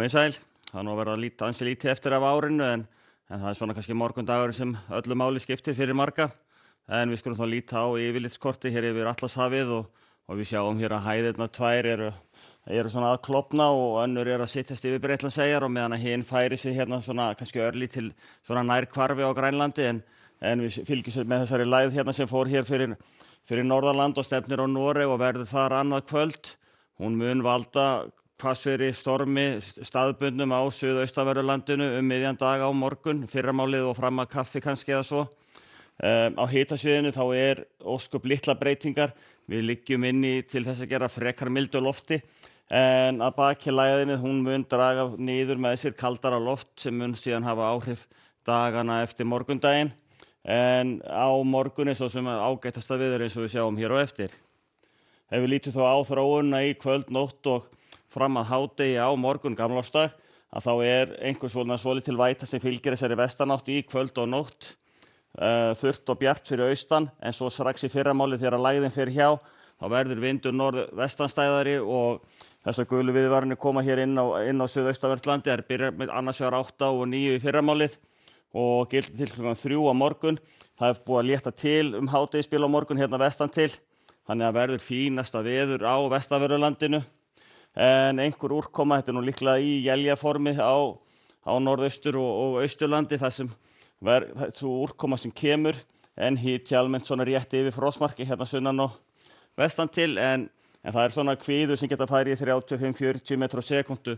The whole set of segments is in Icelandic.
Komið sæl. Það nú að verða ansi lítið eftir af árinu en það svona kannski morgundagurinn sem öllu máli skiptir fyrir marga. En við skulum þá líta á yfirlitskorti hér yfir Atlantshafið og við sjáum hér að hæðirnar tvær eru svona að klofna og önnur að sittast yfir Bretlandseyjar og meðan að hin færi sig hérna svona kannski örlítil svona nær hvarfi á Grænlandi en við fylgjumst með þessari lægð hérna sem fór hér fyrir Norðurland og stefnir á Noreg og verður þar annað kvöld. Hún mun valda hvassviðri stormi staðbundnum á suðaustanverðu miðjan dag á morgun, fyrramálið og fram að kaffi kannski eða svo. Á hitasviðinu þá ósköp litlar breytingar. Við liggjum inni til þess að gera frekar mildu lofti en að baki lægðinni hún mun draga niður með sér kaldara loft sem mun síðan hafa áhrif dagana eftir morgundaginn. En á morgun svo sem ágætasta veður eins og við sjáum hér á eftir. Ef við lítum þá á þróunina í kvöld, nótt og fram að hádegi á morgun gamlársdag að þá einhver svolítil væta sem fylgir þessari vestanátt í kvöld og nótt. Þurrt og bjart fyrir austan en svo strax í fyrramálið þegar lægðin fer hjá þá verður vindur norðvestanstæðari og þessar gulu viðvaranir koma hér inn á suðaustanvert landi. Það byrjar með annars vegar 8 og 9 í fyrramálið og gildir til klukkan 3 á morgun. Það búið að létta til hádegisbil á morgun hérna vestan til þannig að verður fínasta veður á vestanverðu en einhver úrkoma, þetta nú líklega í éljaformi á norðaustur og austurlandi þar sem sú úrkoma sem kemur en hiti almennt svona rétt yfir frostmarki hérna sunnan og vestan til en það svona hviður sem geta farið í 35-40 metrar á sekúndu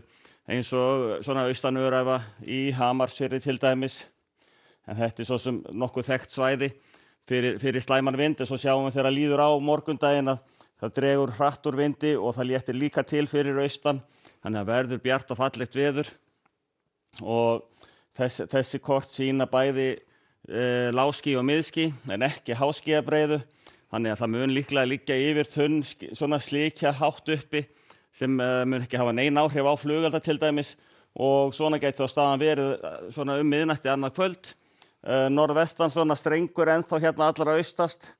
eins og svona austanöræfa í Hamarsfirði til dæmis en þetta svo sem nokkuð þekkt svæði fyrir slæman vind en svo sjáum við þegar líður á morgundaginn að það dregur hratt úr vindi og það léttir líka til fyrir austan þannig að verður bjart og fallegt veður og þessi kort sýna bæði lágský og miðský en ekki háskýjabreiðu þannig að það mun líklega liggja yfir þunn svona slikja hátt uppi sem mun ekki hafa nein áhrif á flugelda til dæmis og svona gæti á staðan verið svona miðnætti annað kvöld. Norðvestan svona strengur ennþá hérna allra austast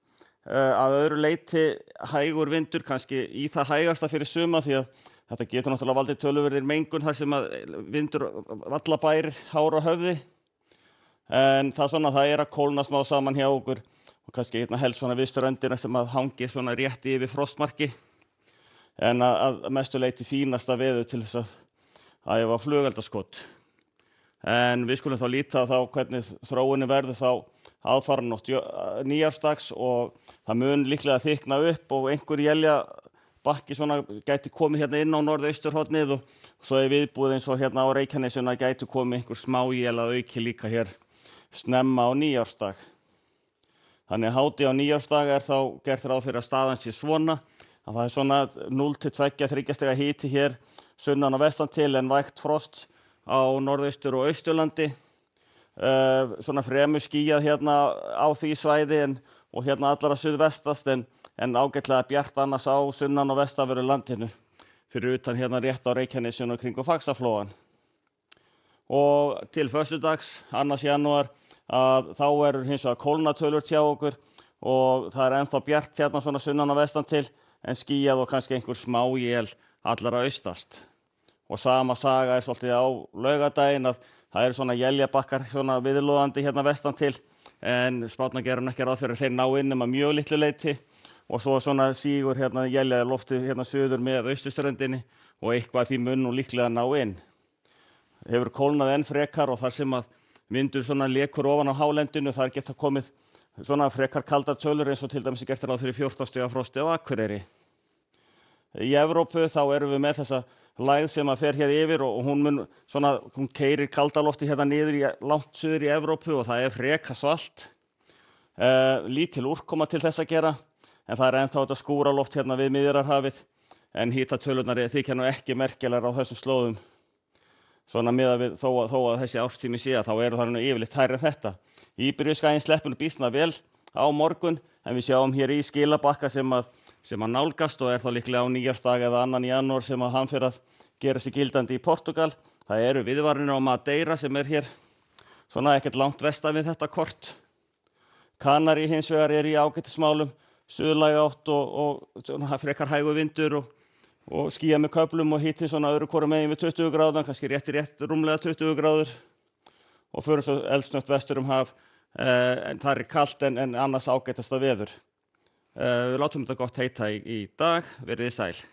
að öðru leyti hægur vindur kannski í það hægasta fyrir suma því að þetta getur náttúrulega valdið töluverðir mengun þar sem að vindur valla bærir hár og höfði en það að kólna smá saman hjá okkur og kannski helst svona við ströndina sem að hangi svona rétt yfir frostmarki en að mestu leyti fínasta veður til þess að æfa flugeldaskot en við skulum þá líta þá hvernig þróunin verður þá aðfaranótt nýársdags og það mun líklega þykkna upp og einhver éljabakki svona gæti komið hérna inn á norðausturhornið og svo viðbúið eins og hérna á Reykjanesinu gæti komið einhver smá él að auki líka hér snemma á nýársdag. Þannig að hádegi á nýársdag þá gert ráð fyrir að staðan sé svona að það svona 0-2-3 stiga hiti hér sunnan og vestan til en vægt frost á norðaustur og austurlandi. Svona fremur skýjað hérna á því svæði og hérna allara suðvestast en ágætlega bjart annars á sunnan og vestanverðu landinu fyrir utan hérna rétt á Reykjanesinu og kringum Faxaflóann. Og til föstudags, 2. janúar, að þá hins vegar kólnatölur hjá okkur og það ennþá bjart hérna svona sunnan og vestan til en skýjað og kannski einhver smá él allara austast. Og sama saga svolítið á laugardaginn að það svona éljabakkar svona viðlóðandi hérna vestan til en spárnar gera ekki ráð fyrir að þeir ná inn nema mjög litlu leyti og svo svona sígur hérna éljalofti hérna suður með austurströndinni og eitthvað því mun nú líklega ná inn. Hefur kólnað enn frekar og þar sem að vindur svona lekur ofan á hálendinu þar geta komið svona frekar kaldar tölur eins og til dæmis gert ráð fyrir 14 stiga frosti á Akureyri. Í Evrópu þá erum við með þessa lægð sem að fer hér yfir og hún keyrir kaldalofti hérna niður langt suður í Evrópu og það freka svalt. Lítil úrkoma til þess að gera en það ennþá þetta skúraloft hérna við Miðjarðarhafið en hitatölurnar þykja nú ekki merkilegar á þessum slóðum. Svona miðað við þó að þessi árstími sé að þá eru það nú yfirleitt hærri en þetta. Íberíuskaginn sleppur býsna vel á morgun en við sjáum hér í Skilabakka sem að nálgast og þá líklega á nýársdag eða 2. janúar sem að hann fer að gera sig gildandi í Portugal. Það eru viðvaranir á Madeira sem hér svona ekkert langt vestan við þetta kort. Kanarí hins vegar í ágætismálum, suðlæg átt og svona frekar hægur vindur og og skýjað með köflum og hiti svona öðru hvoru megin við 20 gráður, kannski rétt rúmlega 20 gráður og förum svo eldsnöggt vestur haf. En það kalt en annars ágætasta veður. Við látum þetta gott heita í dag, verið þið sæl.